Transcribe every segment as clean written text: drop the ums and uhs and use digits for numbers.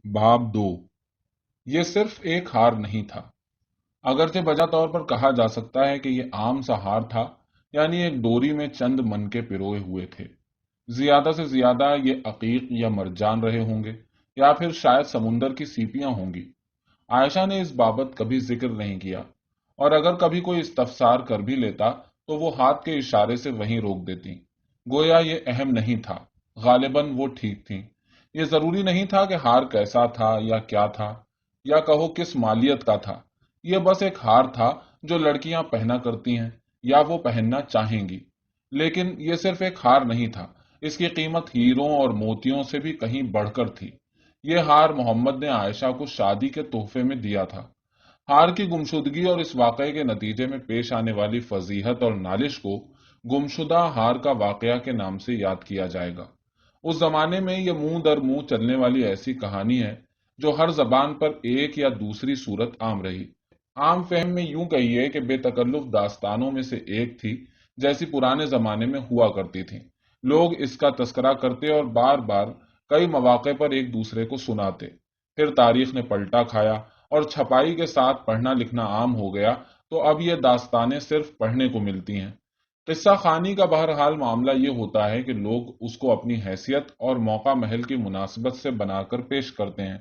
باب 2۔ یہ صرف ایک ہار نہیں تھا، اگرچہ بجا طور پر کہا جا سکتا ہے کہ یہ عام سا ہار تھا، یعنی ایک ڈوری میں چند منکے پروئے ہوئے تھے۔ زیادہ سے زیادہ یہ عقیق یا مرجان رہے ہوں گے، یا پھر شاید سمندر کی سیپیاں ہوں گی۔ عائشہ نے اس بابت کبھی ذکر نہیں کیا، اور اگر کبھی کوئی استفسار کر بھی لیتا تو وہ ہاتھ کے اشارے سے وہیں روک دیتی، گویا یہ اہم نہیں تھا۔ غالباً وہ ٹھیک تھیں۔ یہ ضروری نہیں تھا کہ ہار کیسا تھا یا کیا تھا، یا کہو کس مالیت کا تھا۔ یہ بس ایک ہار تھا جو لڑکیاں پہنا کرتی ہیں یا وہ پہننا چاہیں گی۔ لیکن یہ صرف ایک ہار نہیں تھا، اس کی قیمت ہیروں اور موتیوں سے بھی کہیں بڑھ کر تھی۔ یہ ہار محمد نے عائشہ کو شادی کے تحفے میں دیا تھا۔ ہار کی گمشدگی اور اس واقعے کے نتیجے میں پیش آنے والی فضیحت اور نالش کو گمشدہ ہار کا واقعہ کے نام سے یاد کیا جائے گا۔ اس زمانے میں یہ منہ در منہ چلنے والی ایسی کہانی ہے جو ہر زبان پر ایک یا دوسری صورت عام رہی۔ عام فہم میں یوں کہیے کہ بے تکلف داستانوں میں سے ایک تھی، جیسی پرانے زمانے میں ہوا کرتی تھیں۔ لوگ اس کا تذکرہ کرتے اور بار بار کئی مواقع پر ایک دوسرے کو سناتے۔ پھر تاریخ نے پلٹا کھایا اور چھپائی کے ساتھ پڑھنا لکھنا عام ہو گیا، تو اب یہ داستانیں صرف پڑھنے کو ملتی ہیں۔ قصہ خوانی کا بہرحال معاملہ یہ ہوتا ہے کہ لوگ اس کو اپنی حیثیت اور موقع محل کی مناسبت سے بنا کر پیش کرتے ہیں،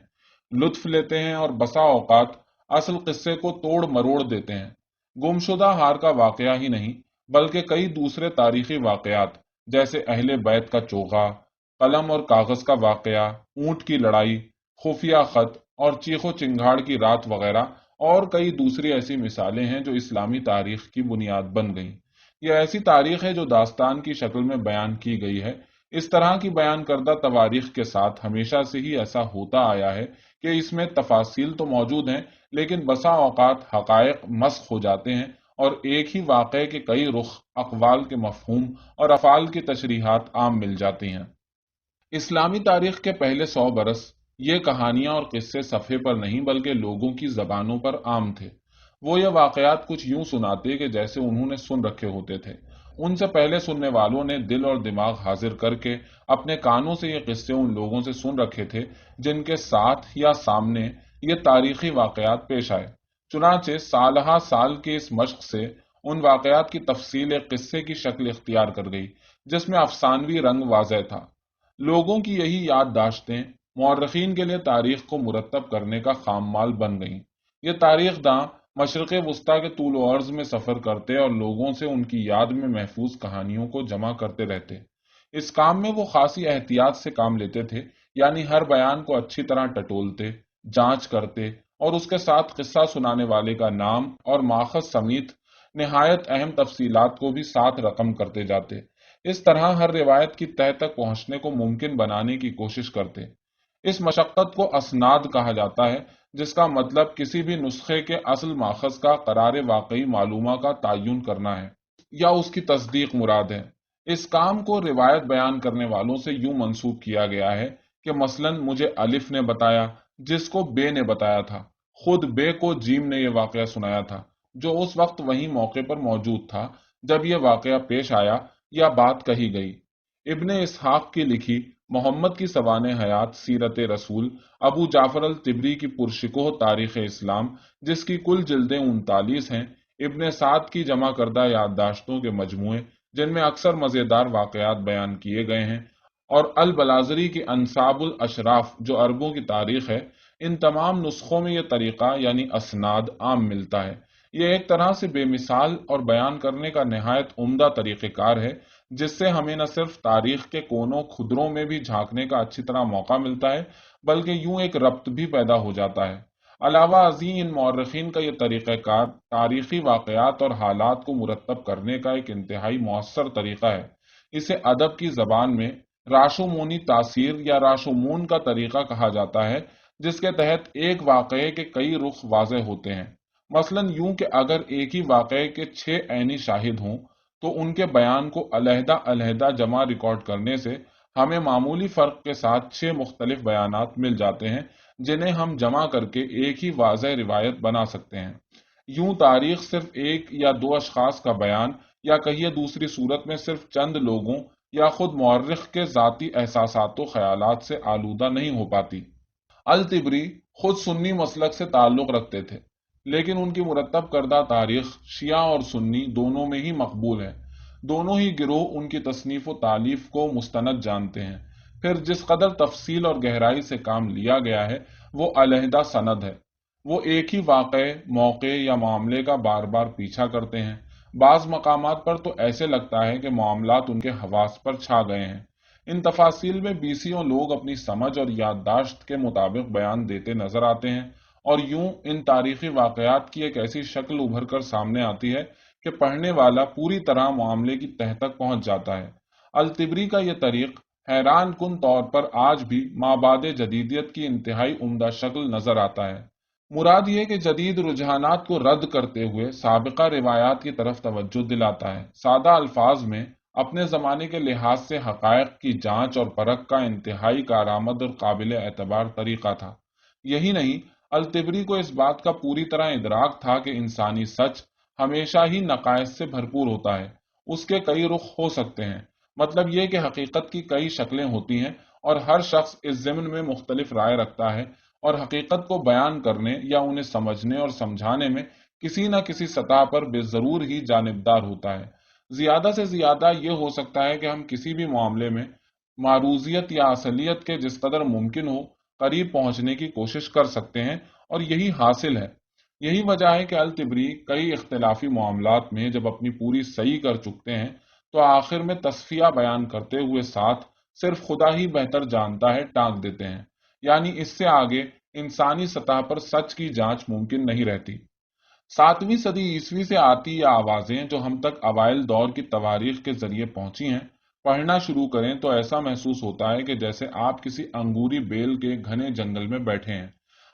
لطف لیتے ہیں اور بسا اوقات اصل قصے کو توڑ مروڑ دیتے ہیں۔ گمشدہ ہار کا واقعہ ہی نہیں بلکہ کئی دوسرے تاریخی واقعات، جیسے اہل بیت کا چوغا، قلم اور کاغذ کا واقعہ، اونٹ کی لڑائی، خفیہ خط اور چیخ و چنگھاڑ کی رات وغیرہ، اور کئی دوسری ایسی مثالیں ہیں جو اسلامی تاریخ کی بنیاد بن گئیں۔ یہ ایسی تاریخ ہے جو داستان کی شکل میں بیان کی گئی ہے۔ اس طرح کی بیان کردہ تواریخ کے ساتھ ہمیشہ سے ہی ایسا ہوتا آیا ہے کہ اس میں تفاصیل تو موجود ہیں، لیکن بسا اوقات حقائق مسخ ہو جاتے ہیں اور ایک ہی واقعے کے کئی رخ، اقوال کے مفہوم اور افعال کی تشریحات عام مل جاتی ہیں۔ اسلامی تاریخ کے پہلے 100 برس یہ کہانیاں اور قصے صفحے پر نہیں بلکہ لوگوں کی زبانوں پر عام تھے۔ وہ یہ واقعات کچھ یوں سناتے کہ جیسے انہوں نے سن رکھے ہوتے تھے۔ ان سے پہلے سننے والوں نے دل اور دماغ حاضر کر کے اپنے کانوں سے یہ قصے ان لوگوں سے سن رکھے تھے جن کے ساتھ یا سامنے یہ تاریخی واقعات پیش آئے۔ چنانچہ سالہا سال کی اس مشق سے ان واقعات کی تفصیل ایک قصے کی شکل اختیار کر گئی، جس میں افسانوی رنگ واضح تھا۔ لوگوں کی یہی یادداشتیں مورخین کے لیے تاریخ کو مرتب کرنے کا خام مال بن گئیں۔ یہ تاریخ داں مشرق وسطیٰ کے طول و عرض میں سفر کرتے اور لوگوں سے ان کی یاد میں محفوظ کہانیوں کو جمع کرتے رہتے۔ اس کام میں وہ خاصی احتیاط سے کام لیتے تھے، یعنی ہر بیان کو اچھی طرح ٹٹولتے، جانچ کرتے اور اس کے ساتھ قصہ سنانے والے کا نام اور ماخذ سمیت نہایت اہم تفصیلات کو بھی ساتھ رقم کرتے جاتے۔ اس طرح ہر روایت کی تہہ تک پہنچنے کو ممکن بنانے کی کوشش کرتے۔ اس مشقت کو اسناد کہا جاتا ہے، جس کا مطلب کسی بھی نسخے کے اصل ماخذ کا قرار واقعی معلومہ کا تعین کرنا ہے یا اس کی تصدیق مراد ہے۔ اس کام کو روایت بیان کرنے والوں سے یوں منسوب کیا گیا ہے کہ مثلاً مجھے الف نے بتایا جس کو بے نے بتایا تھا، خود بے کو جیم نے یہ واقعہ سنایا تھا جو اس وقت وہی موقع پر موجود تھا جب یہ واقعہ پیش آیا یا بات کہی گئی۔ ابن اسحاق کی لکھی محمد کی سوانح حیات سیرت رسول، ابو جعفر الطبری کی پرشکوہ تاریخ اسلام جس کی کل جلدیں 39 ہیں، ابن سعد کی جمع کردہ یادداشتوں کے مجموعے جن میں اکثر مزیدار واقعات بیان کیے گئے ہیں، اور البلازری کی انصاب الاشراف جو عربوں کی تاریخ ہے، ان تمام نسخوں میں یہ طریقہ یعنی اسناد عام ملتا ہے۔ یہ ایک طرح سے بے مثال اور بیان کرنے کا نہایت عمدہ طریقہ کار ہے، جس سے ہمیں نہ صرف تاریخ کے کونوں خدروں میں بھی جھانکنے کا اچھی طرح موقع ملتا ہے بلکہ یوں ایک ربط بھی پیدا ہو جاتا ہے۔ علاوہ ازیں ان مورخین کا یہ طریقہ کار تاریخی واقعات اور حالات کو مرتب کرنے کا ایک انتہائی مؤثر طریقہ ہے۔ اسے ادب کی زبان میں راشومونی تاثیر یا راشومون کا طریقہ کہا جاتا ہے، جس کے تحت ایک واقعے کے کئی رخ واضح ہوتے ہیں۔ مثلاً یوں کہ اگر ایک ہی واقعے کے 6 عینی شاہد ہوں تو ان کے بیان کو علیحدہ علیحدہ جمع ریکارڈ کرنے سے ہمیں معمولی فرق کے ساتھ 6 مختلف بیانات مل جاتے ہیں جنہیں ہم جمع کر کے ایک ہی واضح روایت بنا سکتے ہیں۔ یوں تاریخ صرف ایک یا دو اشخاص کا بیان یا کہیے دوسری صورت میں صرف چند لوگوں یا خود مورخ کے ذاتی احساسات و خیالات سے آلودہ نہیں ہو پاتی۔ الطبری خود سنی مسلک سے تعلق رکھتے تھے، لیکن ان کی مرتب کردہ تاریخ شیعہ اور سنی دونوں میں ہی مقبول ہے۔ دونوں ہی گروہ ان کی تصنیف و تالیف کو مستند جانتے ہیں۔ پھر جس قدر تفصیل اور گہرائی سے کام لیا گیا ہے وہ علیحدہ سند ہے۔ وہ ایک ہی واقعے، موقع یا معاملے کا بار بار پیچھا کرتے ہیں۔ بعض مقامات پر تو ایسے لگتا ہے کہ معاملات ان کے حواس پر چھا گئے ہیں۔ ان تفاصیل میں بیسیوں لوگ اپنی سمجھ اور یادداشت کے مطابق بیان دیتے نظر آتے ہیں، اور یوں ان تاریخی واقعات کی ایک ایسی شکل ابھر کر سامنے آتی ہے کہ پڑھنے والا پوری طرح معاملے کی تہہ تک پہنچ جاتا ہے۔ الطبری کا یہ طریق حیران کن طور پر آج بھی مابعد جدیدیت کی انتہائی عمدہ شکل نظر آتا ہے۔ مراد یہ کہ جدید رجحانات کو رد کرتے ہوئے سابقہ روایات کی طرف توجہ دلاتا ہے۔ سادہ الفاظ میں اپنے زمانے کے لحاظ سے حقائق کی جانچ اور پرکھ کا انتہائی کارآمد اور قابل اعتبار طریقہ تھا۔ یہی نہیں، الطبری کو اس بات کا پوری طرح ادراک تھا کہ انسانی سچ ہمیشہ ہی نقائص سے بھرپور ہوتا ہے۔ اس کے کئی رخ ہو سکتے ہیں، مطلب یہ کہ حقیقت کی کئی شکلیں ہوتی ہیں، اور ہر شخص اس ضمن میں مختلف رائے رکھتا ہے، اور حقیقت کو بیان کرنے یا انہیں سمجھنے اور سمجھانے میں کسی نہ کسی سطح پر بے ضرور ہی جانبدار ہوتا ہے۔ زیادہ سے زیادہ یہ ہو سکتا ہے کہ ہم کسی بھی معاملے میں معروضیت یا اصلیت کے جس قدر ممکن ہو قریب پہنچنے کی کوشش کر سکتے ہیں، اور یہی حاصل ہے۔ یہی وجہ ہے کہ الطبری کئی اختلافی معاملات میں جب اپنی پوری صحیح کر چکتے ہیں تو آخر میں تصفیہ بیان کرتے ہوئے ساتھ صرف خدا ہی بہتر جانتا ہے ٹانک دیتے ہیں، یعنی اس سے آگے انسانی سطح پر سچ کی جانچ ممکن نہیں رہتی۔ 7ویں صدی عیسوی سے آتی یہ آوازیں جو ہم تک اوائل دور کی تواریخ کے ذریعے پہنچی ہیں، پڑھنا شروع کریں تو ایسا محسوس ہوتا ہے کہ جیسے آپ کسی انگوری بیل کے گھنے جنگل میں بیٹھے ہیں،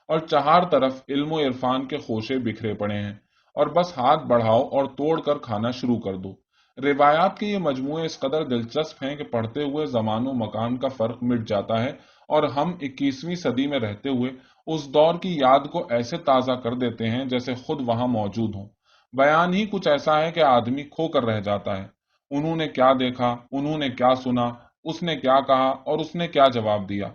اور چہار طرف علم و عرفان کے خوشے بکھرے پڑے ہیں، اور بس ہاتھ بڑھاؤ اور توڑ کر کھانا شروع کر دو۔ روایات کے یہ مجموعے اس قدر دلچسپ ہیں کہ پڑھتے ہوئے زمان و مکان کا فرق مٹ جاتا ہے، اور ہم 21ویں صدی میں رہتے ہوئے اس دور کی یاد کو ایسے تازہ کر دیتے ہیں جیسے خود وہاں موجود ہوں۔ بیان ہی کچھ ایسا ہے کہ آدمی کھو کر رہ جاتا ہے۔ انہوں نے کیا دیکھا، انہوں نے کیا سنا، اس نے کیا کہا اور اس نے کیا جواب دیا۔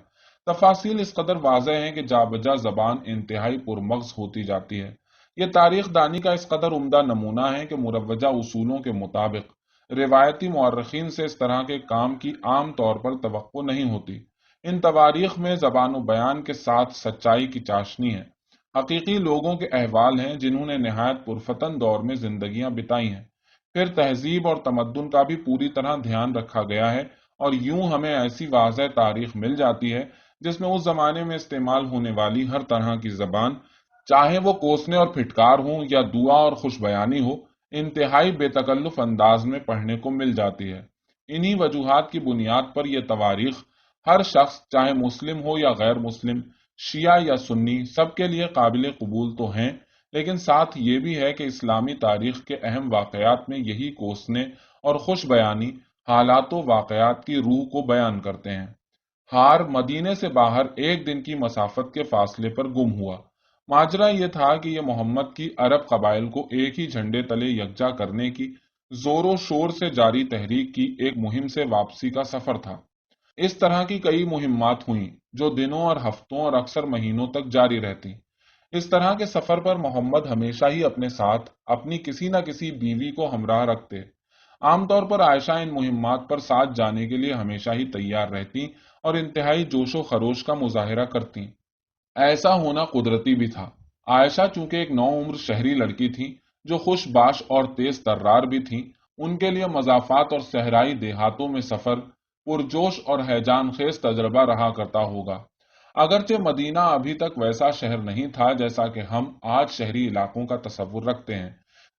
تفاصیل اس قدر واضح ہیں کہ جا بجا زبان انتہائی پرمغز ہوتی جاتی ہے۔ یہ تاریخ دانی کا اس قدر عمدہ نمونہ ہے کہ مروجہ اصولوں کے مطابق روایتی مورخین سے اس طرح کے کام کی عام طور پر توقع نہیں ہوتی۔ ان تواریخ میں زبان و بیان کے ساتھ سچائی کی چاشنی ہے۔ حقیقی لوگوں کے احوال ہیں جنہوں نے نہایت پرفتن دور میں زندگیاں بتائی ہیں۔ پھر تہذیب اور تمدن کا بھی پوری طرح دھیان رکھا گیا ہے، اور یوں ہمیں ایسی واضح تاریخ مل جاتی ہے جس میں اس زمانے میں استعمال ہونے والی ہر طرح کی زبان، چاہے وہ کوسنے اور پھٹکار ہوں یا دعا اور خوش بیانی ہو، انتہائی بے تکلف انداز میں پڑھنے کو مل جاتی ہے۔ انہی وجوہات کی بنیاد پر یہ تواریخ ہر شخص، چاہے مسلم ہو یا غیر مسلم، شیعہ یا سنی، سب کے لیے قابل قبول تو ہیں، لیکن ساتھ یہ بھی ہے کہ اسلامی تاریخ کے اہم واقعات میں یہی کوسنے اور خوش بیانی حالات و واقعات کی روح کو بیان کرتے ہیں۔ ہار مدینے سے باہر ایک دن کی مسافت کے فاصلے پر گم ہوا۔ ماجرا یہ تھا کہ یہ محمد کی عرب قبائل کو ایک ہی جھنڈے تلے یکجا کرنے کی زور و شور سے جاری تحریک کی ایک مہم سے واپسی کا سفر تھا۔ اس طرح کی کئی مہمات ہوئیں جو دنوں اور ہفتوں اور اکثر مہینوں تک جاری رہتی۔ اس طرح کے سفر پر محمد ہمیشہ ہی اپنے ساتھ اپنی کسی نہ کسی بیوی کو ہمراہ رکھتے۔ عام طور پر عائشہ ان مہمات پر ساتھ جانے کے لیے ہمیشہ ہی تیار رہتی اور انتہائی جوش و خروش کا مظاہرہ کرتی۔ ایسا ہونا قدرتی بھی تھا۔ عائشہ چونکہ ایک نو عمر شہری لڑکی تھی جو خوش باش اور تیز ترار بھی تھی، ان کے لیے مضافات اور صحرائی دیہاتوں میں سفر پرجوش اور ہیجان خیز تجربہ رہا کرتا ہوگا۔ اگرچہ مدینہ ابھی تک ویسا شہر نہیں تھا جیسا کہ ہم آج شہری علاقوں کا تصور رکھتے ہیں۔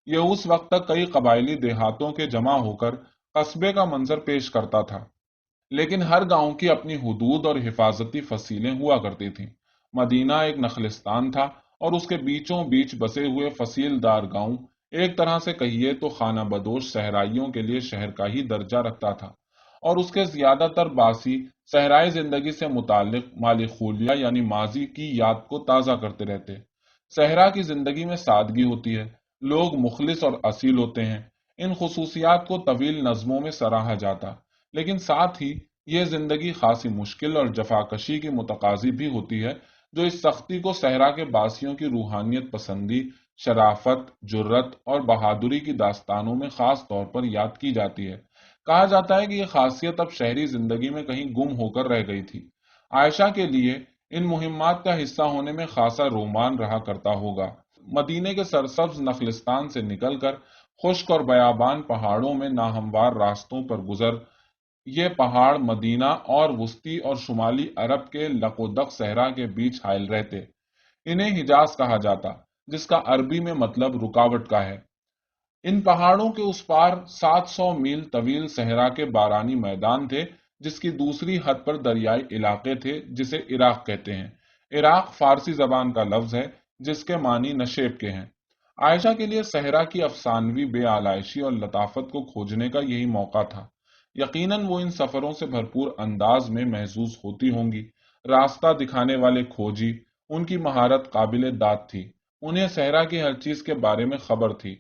یہ اس وقت تک کئی قبائلی دیہاتوں کے جمع ہو کر قصبے کا منظر پیش کرتا تھا، لیکن ہر گاؤں کی اپنی حدود اور حفاظتی فصیلیں ہوا کرتی تھیں۔ مدینہ ایک نخلستان تھا، اور اس کے بیچوں بیچ بسے ہوئے فصیل دار گاؤں ایک طرح سے کہیے تو خانہ بدوش صحرائیوں کے لیے شہر کا ہی درجہ رکھتا تھا، اور اس کے زیادہ تر باسی صحرائی زندگی سے متعلق مالی خولیہ یعنی ماضی کی یاد کو تازہ کرتے رہتے۔ صحرا کی زندگی میں سادگی ہوتی ہے، لوگ مخلص اور اصیل ہوتے ہیں۔ ان خصوصیات کو طویل نظموں میں سراہا جاتا، لیکن ساتھ ہی یہ زندگی خاصی مشکل اور جفاکشی کی متقاضی بھی ہوتی ہے، جو اس سختی کو صحرا کے باسیوں کی روحانیت پسندی، شرافت، جرت اور بہادری کی داستانوں میں خاص طور پر یاد کی جاتی ہے۔ کہا جاتا ہے کہ یہ خاصیت اب شہری زندگی میں کہیں گم ہو کر رہ گئی تھی۔ عائشہ کے لیے ان مہمات کا حصہ ہونے میں خاصا رومان رہا کرتا ہوگا۔ مدینے کے سرسبز نخلستان سے نکل کر خشک اور بیابان پہاڑوں میں ناہموار راستوں پر گزر، یہ پہاڑ مدینہ اور وسطی اور شمالی عرب کے لق و دق صحرا کے بیچ حائل رہتے۔ انہیں حجاز کہا جاتا، جس کا عربی میں مطلب رکاوٹ کا ہے۔ ان پہاڑوں کے اس پار 700 میل طویل صحرا کے بارانی میدان تھے، جس کی دوسری حد پر دریائی علاقے تھے جسے عراق کہتے ہیں۔ عراق فارسی زبان کا لفظ ہے جس کے معنی نشیب کے ہیں۔ عائشہ کے لیے صحرا کی افسانوی بے آلائشی اور لطافت کو کھوجنے کا یہی موقع تھا۔ یقیناً وہ ان سفروں سے بھرپور انداز میں محظوظ ہوتی ہوں گی۔ راستہ دکھانے والے کھوجی، ان کی مہارت قابل داد تھی۔ انہیں صحرا کی ہر چیز کے بارے میں خبر تھی۔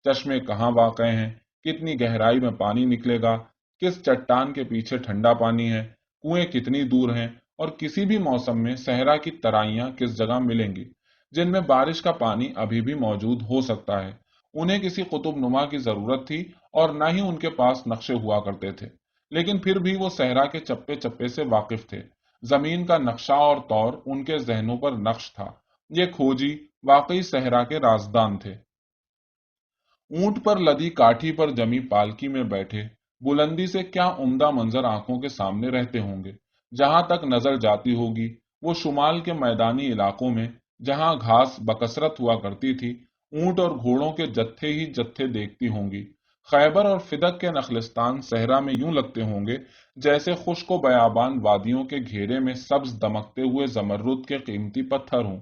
چشمے کہاں واقع ہیں، کتنی گہرائی میں پانی نکلے گا، کس چٹان کے پیچھے ٹھنڈا پانی ہے، کنویں کتنی دور ہیں، اور کسی بھی موسم میں صحرا کی ترائیاں کس جگہ ملیں گی جن میں بارش کا پانی ابھی بھی موجود ہو سکتا ہے۔ انہیں کسی قطب نما کی ضرورت تھی اور نہ ہی ان کے پاس نقشے ہوا کرتے تھے، لیکن پھر بھی وہ صحرا کے چپے چپے سے واقف تھے۔ زمین کا نقشہ اور طور ان کے ذہنوں پر نقش تھا۔ یہ کھوجی واقعی صحرا کے رازدان تھے۔ اونٹ پر لدی کاٹھی پر جمی پالکی میں بیٹھے بلندی سے کیا عمدہ منظر آنکھوں کے سامنے رہتے ہوں گے۔ جہاں تک نظر جاتی ہوگی وہ شمال کے میدانی علاقوں میں، جہاں گھاس بکثرت ہوا کرتی تھی، اونٹ اور گھوڑوں کے جتھے ہی جتھے دیکھتی ہوں گی۔ خیبر اور فدق کے نخلستان صحرا میں یوں لگتے ہوں گے جیسے خشک و بیابان وادیوں کے گھیرے میں سبز دمکتے ہوئے زمرد کے قیمتی پتھر ہوں۔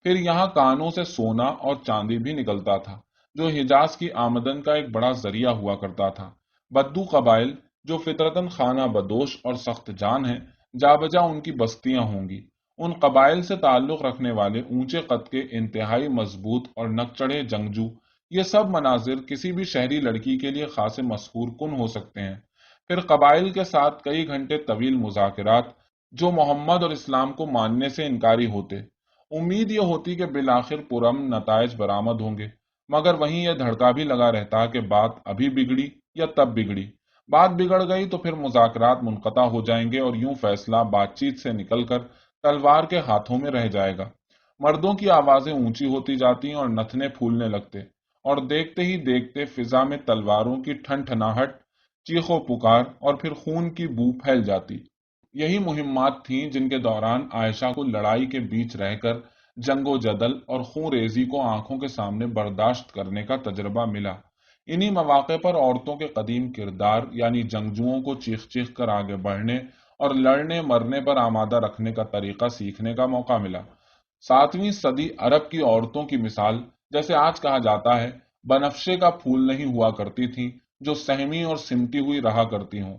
پھر یہاں کانوں سے سونا اور چاندی بھی نکلتا تھا، جو حجاز کی آمدن کا ایک بڑا ذریعہ ہوا کرتا تھا۔ بدو قبائل، جو فطرتاً خانہ بدوش اور سخت جان ہیں، جا بجا ان کی بستیاں ہوں گی۔ ان قبائل سے تعلق رکھنے والے اونچے قد کے انتہائی مضبوط اور نک چڑھے جنگجو، یہ سب مناظر کسی بھی شہری لڑکی کے لیے خاصے مسحور کن ہو سکتے ہیں۔ پھر قبائل کے ساتھ کئی گھنٹے طویل مذاکرات، جو محمد اور اسلام کو ماننے سے انکاری ہوتے۔ امید یہ ہوتی کہ بالآخر پرامن نتائج برآمد ہوں گے، مگر وہیں یہ دھڑکا بھی لگا رہتا کہ بات ابھی بگڑی یا تب بگڑی۔ بات بگڑ گئی تو پھر مذاکرات منقطع ہو جائیں گے اور یوں فیصلہ بات چیت سے نکل کر تلوار کے ہاتھوں میں رہ جائے گا۔ مردوں کی آوازیں اونچی ہوتی جاتی اور نتنے پھولنے لگتے، اور دیکھتے ہی دیکھتے فضا میں تلواروں کی ٹھن ٹھناہٹ، چیخ و پکار اور پھر خون کی بو پھیل جاتی۔ یہی مہمات تھیں جن کے دوران عائشہ کو لڑائی کے بیچ رہ کر جنگ و جدل اور خون ریزی کو آنکھوں کے سامنے برداشت کرنے کا تجربہ ملا۔ انہی مواقع پر عورتوں کے قدیم کردار یعنی جنگجوؤں کو چیخ چیخ کر آگے بڑھنے اور لڑنے مرنے پر آمادہ رکھنے کا طریقہ سیکھنے کا موقع ملا۔ 7ویں صدی عرب کی عورتوں کی مثال، جیسے آج کہا جاتا ہے، بنفشے کا پھول نہیں ہوا کرتی تھیں جو سہمی اور سمٹی ہوئی رہا کرتی ہوں۔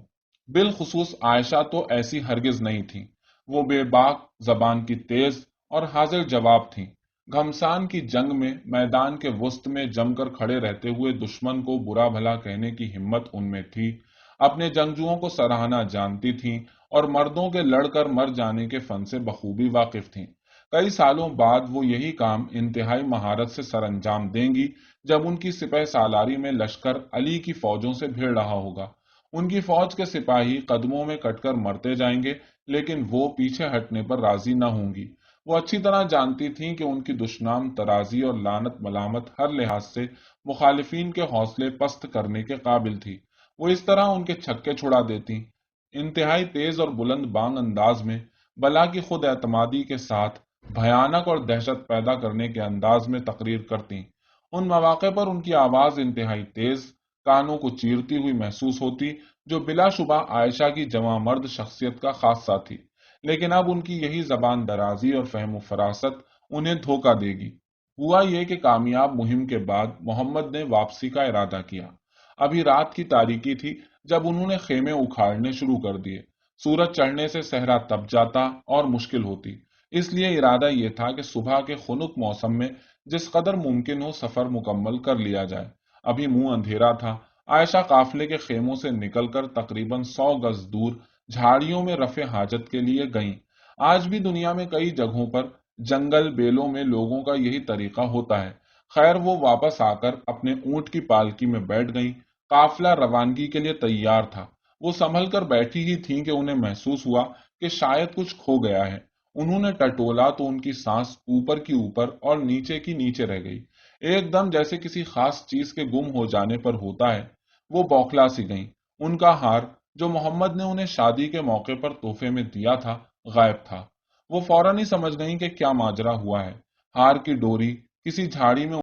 بالخصوص عائشہ تو ایسی ہرگز نہیں تھیں۔ وہ بے باک زبان کی تیز اور حاضر جواب تھیں۔ گھمسان کی جنگ میں میدان کے وسط میں جم کر کھڑے رہتے ہوئے دشمن کو برا بھلا کہنے کی ہمت ان میں تھی۔ اپنے جنگجوؤں کو سراہنا جانتی تھیں اور مردوں کے لڑ کر مر جانے کے فن سے بخوبی واقف تھیں۔ کئی سالوں بعد وہ یہی کام انتہائی مہارت سے سر انجام دیں گی جب ان کی سپہ سالاری میں لشکر علی کی فوجوں سے بھیڑ رہا ہوگا۔ ان کی فوج کے سپاہی قدموں میں کٹ کر مرتے جائیں گے، لیکن وہ پیچھے ہٹنے پر راضی نہ ہوں گی۔ وہ اچھی طرح جانتی تھیں کہ ان کی دشنام ترازی اور لعنت ملامت ہر لحاظ سے مخالفین کے حوصلے پست کرنے کے قابل تھی۔ وہ اس طرح ان کے چھکے چھڑا دیتی، انتہائی تیز اور بلند بانگ انداز میں، بلا کی خود اعتمادی کے ساتھ، بھیانک اور دہشت پیدا کرنے کے انداز میں تقریر کرتی۔ ان مواقع پر ان کی آواز انتہائی تیز، کانوں کو چیرتی ہوئی محسوس ہوتی، جو بلا شبہ عائشہ کی جواں مرد شخصیت کا خاصہ تھی۔ لیکن اب ان کی یہی زبان درازی اور فہم و فراست انہیں دھوکہ دے گی۔ ہوا یہ کہ کامیاب مہم کے بعد محمد نے واپسی کا ارادہ کیا۔ ابھی رات کی تاریکی تھی جب انہوں نے خیمے اکھاڑنے شروع کر دیے۔ سورج چڑھنے سے صحرا تپ جاتا اور مشکل ہوتی، اس لیے ارادہ یہ تھا کہ صبح کے خنک موسم میں جس قدر ممکن ہو سفر مکمل کر لیا جائے۔ ابھی منہ اندھیرا تھا۔ عائشہ قافلے کے خیموں سے نکل کر تقریباً 100 گز دور جھاڑیوں میں رفع حاجت کے لیے گئیں۔ آج بھی دنیا میں کئی جگہوں پر جنگل بیلوں میں لوگوں کا یہی طریقہ ہوتا ہے۔ خیر وہ واپس آ کر اپنے اونٹ کی پالکی میں بیٹھ گئیں۔ قافلہ روانگی کے لیے تیار تھا۔ وہ سنبھل کر بیٹھی ہی تھیں کہ انہیں محسوس ہوا کہ شاید کچھ کھو گیا ہے۔ انہوں نے ٹٹولا تو ان کی سانس اوپر کی اوپر اور نیچے کی نیچے رہ گئی، ایک دم جیسے کسی خاص چیز کے گم ہو جانے پر ہوتا ہے۔ وہ بوکھلا سی گئیں۔ ان کا ہار جو محمد نے انہیں شادی کے موقع پر تحفے میں دیا تھا غائب تھا۔ وہ فوراً ہی سمجھ گئیں کہ کیا ماجرا ہوا ہے۔ ہار کی ڈوری کسی جھاڑی میں